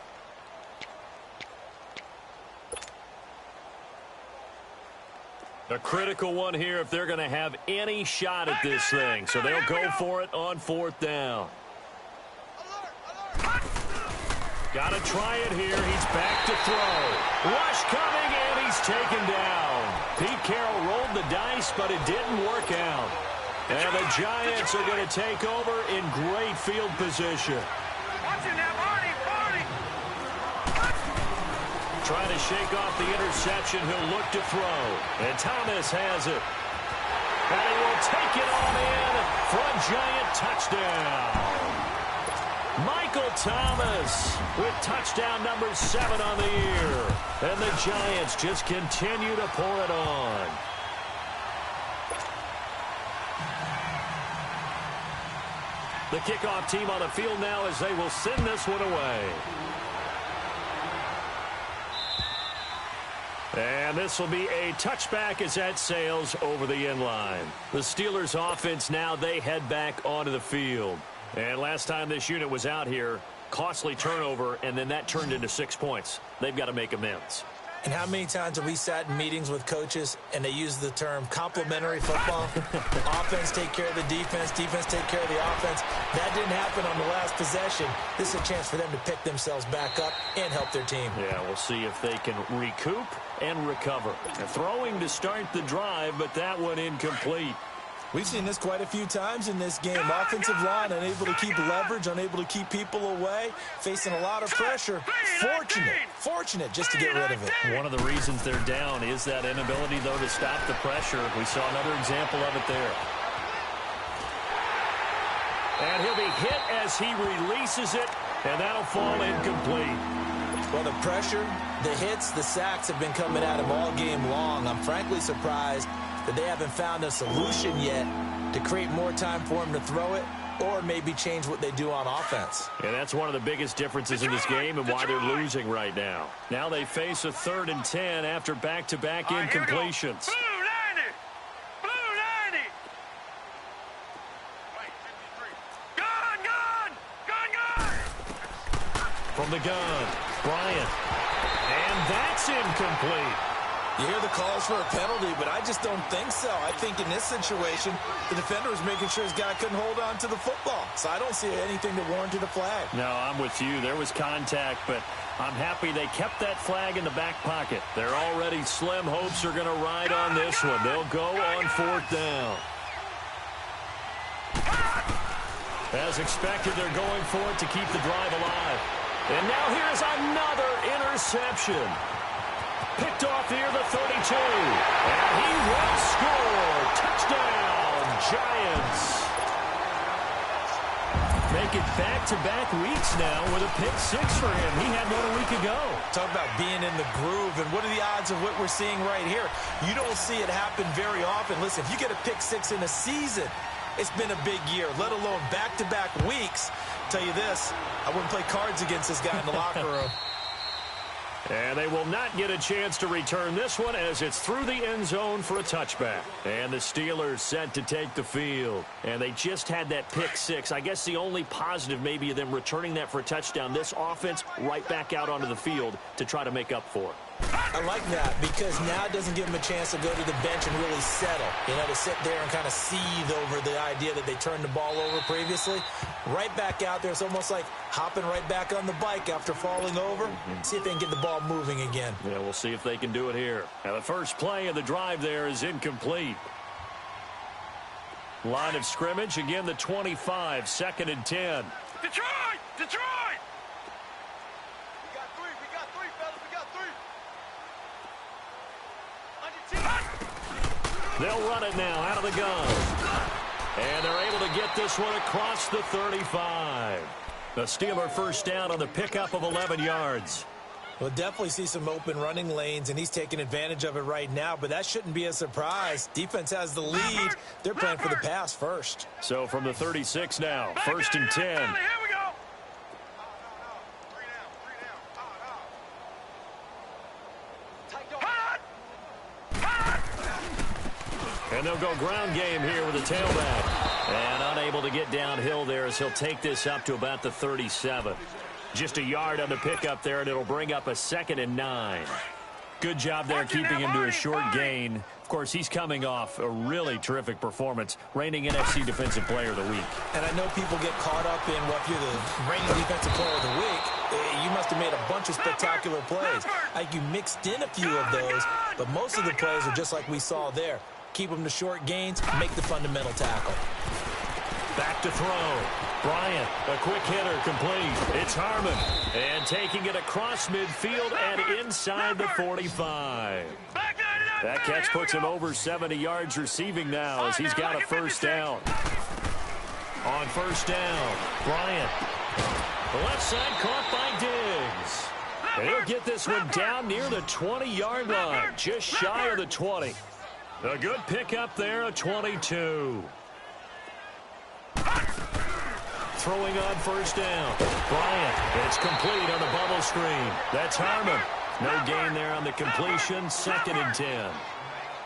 A critical one here if they're going to have any shot at this thing. So they'll go for it on 4th down. Got to try it here. He's back to throw. Rush coming, and he's taken down. Pete Carroll rolled the dice, but it didn't work out. And the Giants are going to take over in great field position. Trying to shake off the interception. He'll look to throw. And Thomas has it. And he will take it on in for a Giant touchdown. Michael Thomas with touchdown number 7 on the year. And the Giants just continue to pour it on. The kickoff team on the field now as they will send this one away. And this will be a touchback as that sails over the end line. The Steelers offense now, they head back onto the field. And last time this unit was out here, costly turnover, and then that turned into 6 points. They've got to make amends. And how many times have we sat in meetings with coaches and they use the term complementary football? Offense take care of the defense, defense take care of the offense. That didn't happen on the last possession. This is a chance for them to pick themselves back up and help their team. Yeah, we'll see if they can recoup and recover. They're throwing to start the drive, but that one incomplete. We've seen this quite a few times in this game. Offensive line unable to keep leverage, unable to keep people away, facing a lot of pressure. Fortunate just to get rid of it. One of the reasons they're down is that inability, though, to stop the pressure. We saw another example of it there. And he'll be hit as he releases it, and that'll fall incomplete. Well, the pressure, the hits, the sacks have been coming at him all game long. I'm frankly surprised that they haven't found a solution yet to create more time for him to throw it or maybe change what they do on offense. And that's one of the biggest differences in this game and why they're losing right now. Now they face a 3rd and 10 after back-to-back incompletions. Blue 90. Gun. From the gun, Bryant. And that's incomplete. You hear the calls for a penalty, but I just don't think so. I think in this situation, the defender was making sure his guy couldn't hold on to the football. So I don't see anything that warranted a flag. No, I'm with you. There was contact, but I'm happy they kept that flag in the back pocket. Their already slim hopes are going to ride on this one. They'll go on 4th down. As expected, they're going for it to keep the drive alive. And now here's another interception. Picked off here, the 32. And he will score. Touchdown, Giants. Make it back-to-back weeks now with a pick 6 for him. He had one a week ago. Talk about being in the groove, and what are the odds of what we're seeing right here? You don't see it happen very often. Listen, if you get a pick 6 in a season, it's been a big year, let alone back-to-back weeks. I'll tell you this, I wouldn't play cards against this guy in the locker room. And they will not get a chance to return this one as it's through the end zone for a touchback. And the Steelers set to take the field. And they just had that pick 6. I guess the only positive maybe of them returning that for a touchdown. This offense right back out onto the field to try to make up for it. I like that because now it doesn't give them a chance to go to the bench and really settle. You know, to sit there and kind of seethe over the idea that they turned the ball over previously. Right back out there. It's almost like hopping right back on the bike after falling over. See if they can get the ball moving again. Yeah, we'll see if they can do it here. Now, the first play of the drive there is incomplete. Line of scrimmage, again, the 25, 2nd and 10. Detroit! Detroit! They'll run it now out of the gun. And they're able to get this one across the 35. The Steeler first down on the pickup of 11 yards. We'll definitely see some open running lanes, and he's taking advantage of it right now, but that shouldn't be a surprise. Defense has the lead. They're playing for the pass first. So from the 36 now, 1st and 10. Here we go. And they'll go ground game here with a tailback. And unable to get downhill there as he'll take this up to about the 37. Just a yard on the pickup there, and it'll bring up a 2nd and 9. Good job there keeping him to a short gain. Of course, he's coming off a really terrific performance, reigning NFC Defensive Player of the Week. And I know people get caught up in, well, if you're the reigning Defensive Player of the Week, you must have made a bunch of spectacular plays. Like you mixed in a few of those, but most of the plays are just like we saw there. Keep them to short gains, make the fundamental tackle. Back to throw. Bryant, a quick hitter, complete. It's Harmon, and taking it across midfield and inside the 45. That catch puts him over 70 yards receiving now as he's got a first down. On first down, Bryant. The left side caught by Diggs. And he'll get this one down near the 20-yard line, just shy of the 20. A good pickup there, a 22. Throwing on first down. Bryant, it's complete on the bubble screen. That's Harmon. No gain there on the completion, 2nd and 10.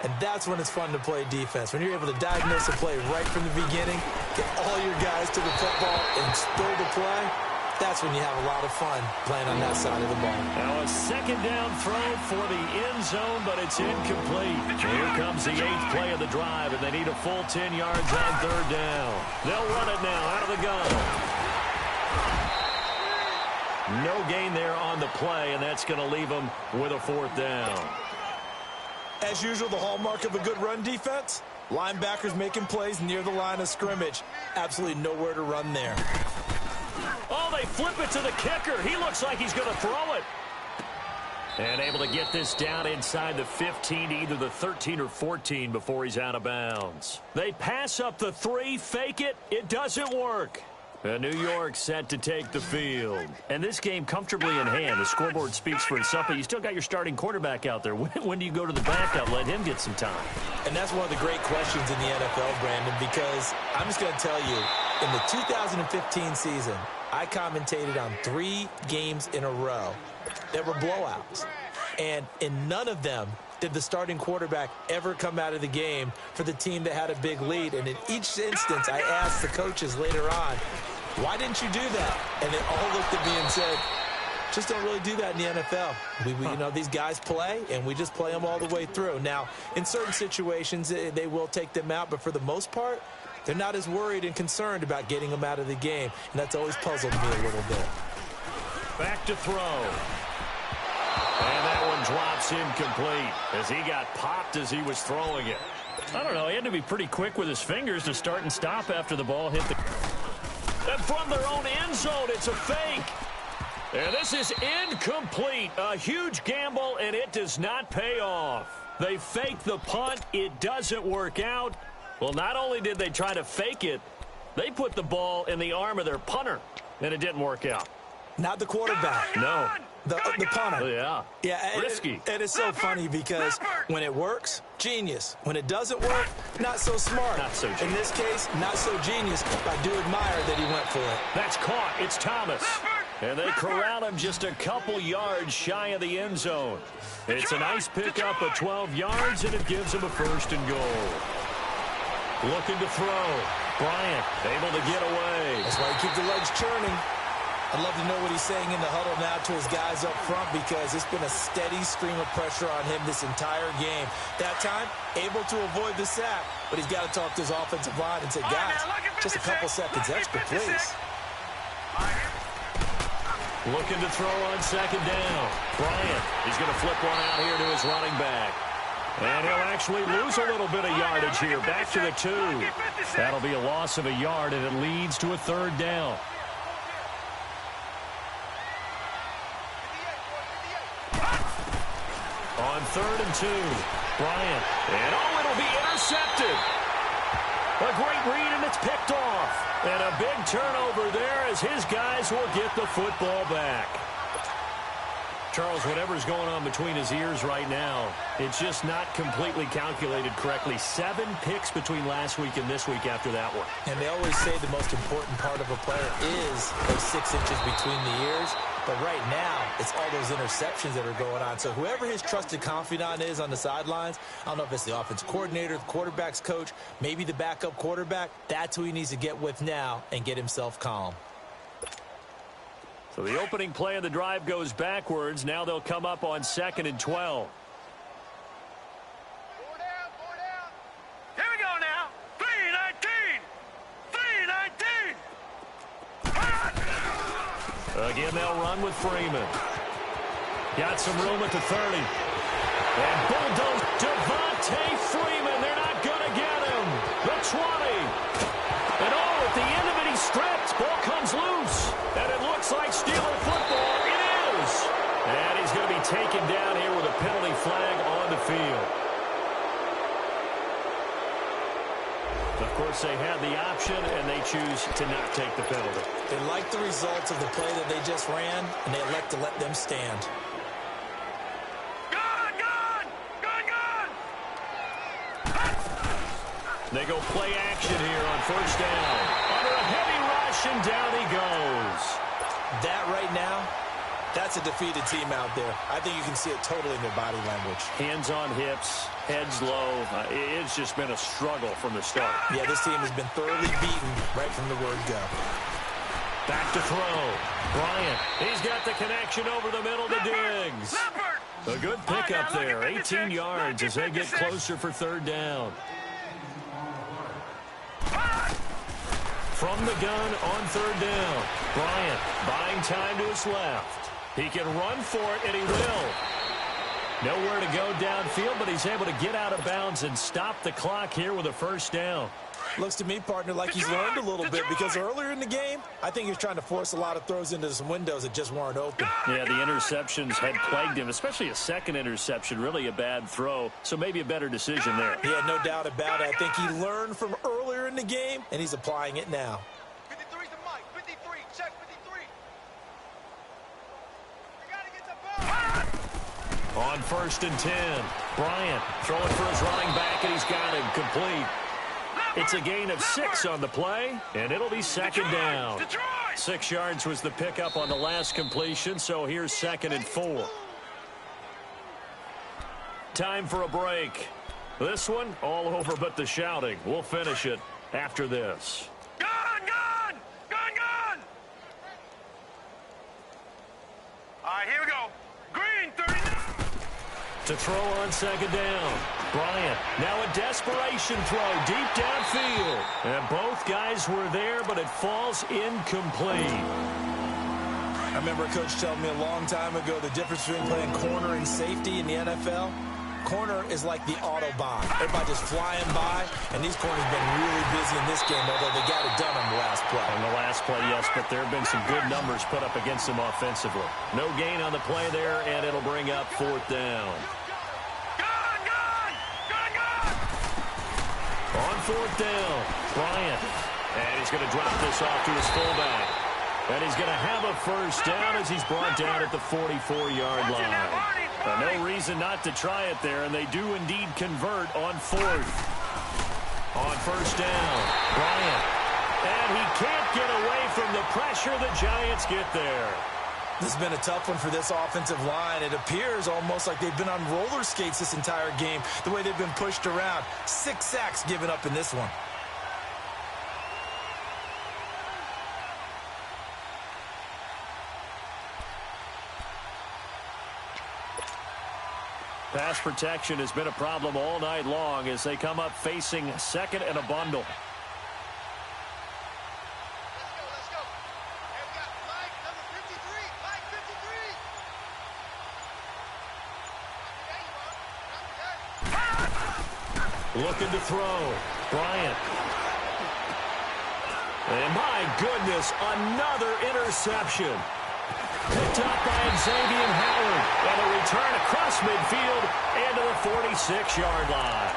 And that's when it's fun to play defense. When you're able to diagnose a play right from the beginning, get all your guys to the football and spill the play, that's when you have a lot of fun playing on that side of the ball. Now a 2nd down throw for the end zone, but it's incomplete. Here comes the 8th play of the drive, and they need a full 10 yards on 3rd down. They'll run it now out of the gun. No gain there on the play, and that's going to leave them with a 4th down. As usual, the hallmark of a good run defense, linebackers making plays near the line of scrimmage. Absolutely nowhere to run there. Oh, they flip it to the kicker. He looks like he's going to throw it. And able to get this down inside the 15 to either the 13 or 14 before he's out of bounds. They pass up the 3, fake it. It doesn't work. And New York set to take the field. And this game comfortably in hand. The scoreboard speaks for itself, but you still got your starting quarterback out there. When do you go to the backup? Let him get some time. And that's one of the great questions in the NFL, Brandon, because I'm just going to tell you, in the 2015 season, I commentated on 3 games in a row that were blowouts. And in none of them did the starting quarterback ever come out of the game for the team that had a big lead. And in each instance, I asked the coaches later on, why didn't you do that? And they all looked at me and said, just don't really do that in the NFL. You know, these guys play, and we just play them all the way through. Now, in certain situations, they will take them out, but for the most part, they're not as worried and concerned about getting them out of the game, and that's always puzzled me a little bit. Back to throw. And that one drops incomplete as he got popped as he was throwing it. I don't know, he had to be pretty quick with his fingers to start and stop after the ball hit the... And from their own end zone, it's a fake. And this is incomplete. A huge gamble, and it does not pay off. They fake the punt. It doesn't work out. Well, not only did they try to fake it, they put the ball in the arm of their punter, and it didn't work out. Not the quarterback. No. The punter. Yeah. Risky. And it's so funny because when it works, genius. When it doesn't work, not so smart. Not so genius. In this case, not so genius. I do admire that he went for it. That's caught. It's Thomas. And they corral him just a couple yards shy of the end zone. It's a nice pickup of 12 yards, and it gives him a 1st and goal. Looking to throw. Bryant able to get away. That's why you keep the legs churning. I'd love to know what he's saying in the huddle now to his guys up front, because it's been a steady stream of pressure on him this entire game. That time, able to avoid the sack, but he's got to talk to his offensive line and say, guys, just a couple seconds extra, please. Looking to throw on 2nd down. Bryant, he's going to flip one out here to his running back. And he'll actually lose a little bit of yardage here, back to the 2. That'll be a loss of a yard, and it leads to a 3rd down. On 3rd and 2, Bryant, and it'll be intercepted. A great read, and it's picked off. And a big turnover there as his guys will get the football back. Charles, whatever's going on between his ears right now, it's just not completely calculated correctly. 7 picks between last week and this week after that one. And they always say the most important part of a player is those 6 inches between the ears. But right now, it's all those interceptions that are going on. So whoever his trusted confidant is on the sidelines, I don't know if it's the offense coordinator, the quarterback's coach, maybe the backup quarterback, that's who he needs to get with now and get himself calm. So the opening play of the drive goes backwards. Now they'll come up on 2nd and 12. Here we go now. 3-19. 3-19. Again, they'll run with Freeman. Got some room at the 30. And bulldoze Devontae Freeman. They're not going to get him. The 20. And at the end of it, he stripped. Ball comes loose. And it looks like Steeler football. It is. And he's going to be taken down here with a penalty flag on the field. Of course, they had the option, and they choose to not take the penalty. They like the results of the play that they just ran, and they elect to let them stand. They go play action here on 1st down. Under a heavy rush, and down he goes. That right now, that's a defeated team out there. I think you can see it totally in their body language. Hands on hips, heads low. It's just been a struggle from the start. Yeah, this team has been thoroughly beaten right from the word go. Back to throw. Bryant, he's got the connection over the middle to Diggs. A good pickup there, 18 yards as they get closer for 3rd down. From the gun on 3rd down. Bryant buying time to his left. He can run for it, and he will. Nowhere to go downfield, but he's able to get out of bounds and stop the clock here with a 1st down. Looks to me, partner, like he's learned a little bit because earlier in the game, I think he was trying to force a lot of throws into some windows that just weren't open. Yeah, the interceptions had plagued him, especially a second interception, really a bad throw, so maybe a better decision there. Yeah, no doubt about it. I think he learned from earlier in the game, and he's applying it now. 53's the mic. 53. Check 53. You got to get the ball. On 1st and 10, Bryant throwing for his running back, and he's got him complete. It's a gain of 6 on the play, and it'll be 2nd down. 6 yards was the pickup on the last completion, so here's 2nd and 4. Time for a break. This one, all over but the shouting. We'll finish it after this. Gun! All right, here we go. Green, 39. To throw on 2nd down. Bryant, now a desperation throw deep downfield. And both guys were there, but it falls incomplete. I remember a coach telling me a long time ago the difference between playing corner and safety in the NFL. Corner is like the Autobahn. Everybody just flying by, and these corners have been really busy in this game, although they got it done on the last play. On the last play, yes, but there have been some good numbers put up against them offensively. No gain on the play there, and it'll bring up 4th down. On 4th down, Bryant. And he's going to drop this off to his fullback. And he's going to have a 1st down as he's brought down at the 44-yard line. No reason not to try it there, and they do indeed convert on 4th. On 1st down, Bryant. And he can't get away from the pressure. The Giants get there. This has been a tough one for this offensive line. It appears almost like they've been on roller skates this entire game, the way they've been pushed around. 6 sacks given up in this one. Pass protection has been a problem all night long as they come up facing 2nd and a bundle. Let's go. And we got Mike, number 53. Mike, 53. Looking to throw. Bryant. And my goodness, another interception. Picked up by Xavier Howard. And a return across midfield and to the 46-yard line.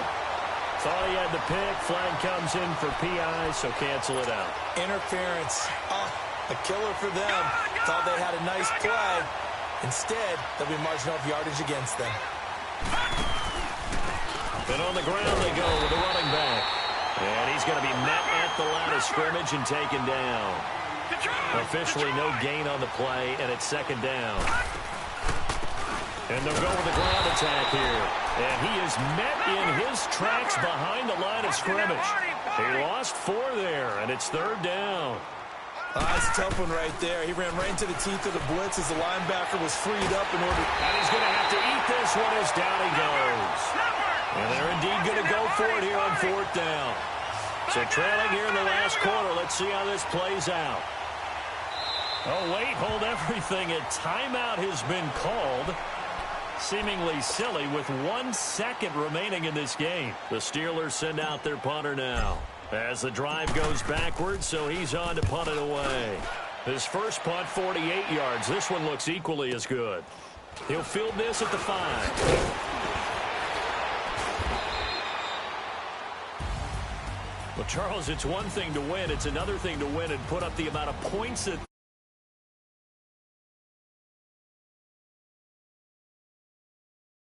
Thought he had the pick. Flag comes in for PI, so cancel it out. Interference. A killer for them. Thought they had a nice play. Instead, they'll be marching off yardage against them. And on the ground they go with the running back. And he's going to be met at the line of scrimmage and taken down. Officially no gain on the play, and it's second down. And they'll go with the ground attack here. And he is met in his tracks behind the line of scrimmage. He lost 4 there, and it's third down. That's a tough one right there. He ran right into the teeth of the blitz as the linebacker was freed up in order. And he's going to have to eat this one as down he goes. And they're indeed going to go for it here on fourth down. So trailing here in the last quarter. Let's see how this plays out. Oh, wait, hold everything. A timeout has been called. Seemingly silly with 1 second remaining in this game. The Steelers send out their punter now. As the drive goes backwards, so he's on to punt it away. His first punt, 48 yards. This one looks equally as good. He'll field this at the 5. Well, Charles, it's one thing to win. It's another thing to win and put up the amount of points that